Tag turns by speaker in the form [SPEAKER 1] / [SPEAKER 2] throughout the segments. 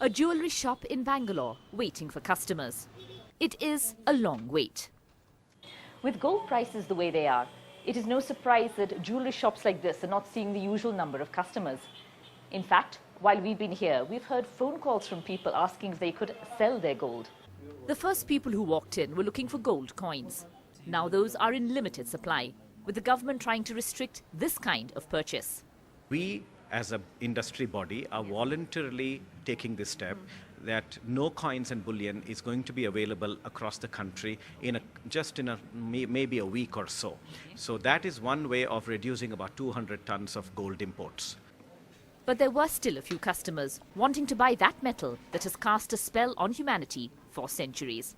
[SPEAKER 1] A jewellery shop in Bangalore waiting for customers. It is a long wait. With gold prices the way they are, it is no surprise that jewellery shops like this are not seeing the usual number of customers. In fact, while we've been here, we've heard phone calls from people asking if they could sell their gold. The first people who walked in were looking for gold coins. Now those are in limited supply, with the government trying to restrict this kind of purchase.
[SPEAKER 2] We, as an industry body, are voluntarily taking this step that no coins and bullion is going to be available across the country in maybe a week or so. So that is one way of reducing about 200 tons of gold imports.
[SPEAKER 1] But there were still a few customers wanting to buy that metal that has cast a spell on humanity for centuries.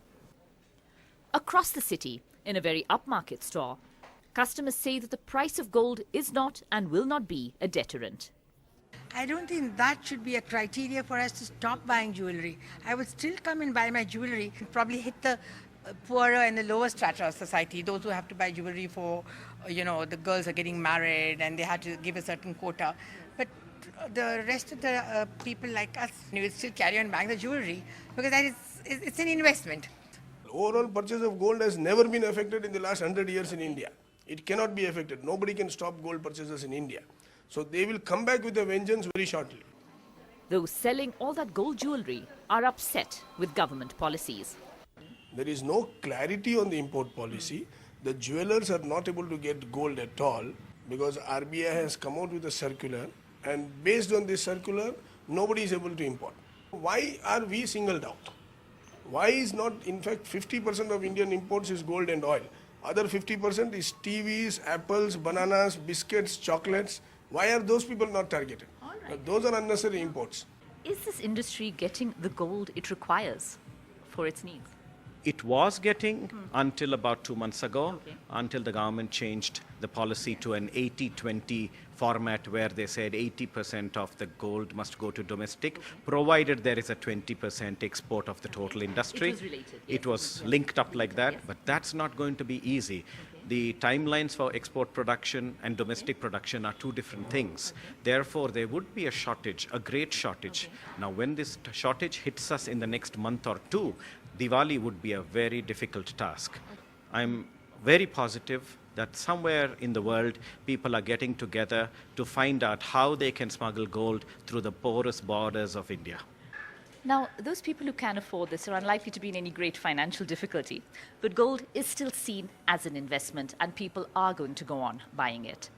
[SPEAKER 1] Across the city, in a very upmarket store, customers say that the price of gold is not and will not be a deterrent.
[SPEAKER 3] I don't think that should be a criteria for us to stop buying jewellery. I would still come and buy my jewellery and probably hit the poorer and the lower strata of society, those who have to buy jewellery for, the girls are getting married and they had to give a certain quota. But the rest of the people like us, we will still carry on buying the jewellery because it's an investment.
[SPEAKER 4] Overall purchase of gold has never been affected in the last 100 years in India. It cannot be affected. Nobody can stop gold purchases in India. So they will come back with a vengeance very shortly.
[SPEAKER 1] Those selling all that gold jewellery are upset with government policies.
[SPEAKER 4] There is no clarity on the import policy. The jewelers are not able to get gold at all because RBI has come out with a circular, and based on this circular, nobody is able to import. Why are we singled out? Why is not, in fact, 50% of Indian imports is gold and oil. Other 50% is TVs, apples, bananas, biscuits, chocolates. Why are those people not targeted? Those are unnecessary imports.
[SPEAKER 1] Is this industry getting the gold it requires for its needs?
[SPEAKER 2] It was getting until about 2 months ago, until the government changed the policy to an 80-20 format where they said 80% of the gold must go to domestic, provided there is a 20% export of the total industry.
[SPEAKER 1] It was related.
[SPEAKER 2] It was linked up like that,
[SPEAKER 1] Yes.
[SPEAKER 2] but that's not going to be easy. The timelines for export production and domestic production are two different things. Therefore, there would be a shortage, a great shortage. Now, when this shortage hits us in the next month or two, Diwali would be a very difficult task. I'm very positive that somewhere in the world, people are getting together to find out how they can smuggle gold through the porous borders of India.
[SPEAKER 1] Now, those people who can afford this are unlikely to be in any great financial difficulty, but gold is still seen as an investment and people are going to go on buying it.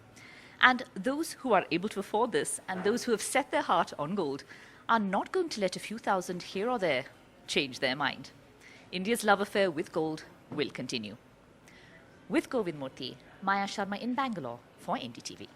[SPEAKER 1] And those who are able to afford this and those who have set their heart on gold are not going to let a few thousand here or there change their mind. India's love affair with gold will continue. With Govind Murthy, Maya Sharma in Bangalore for NDTV.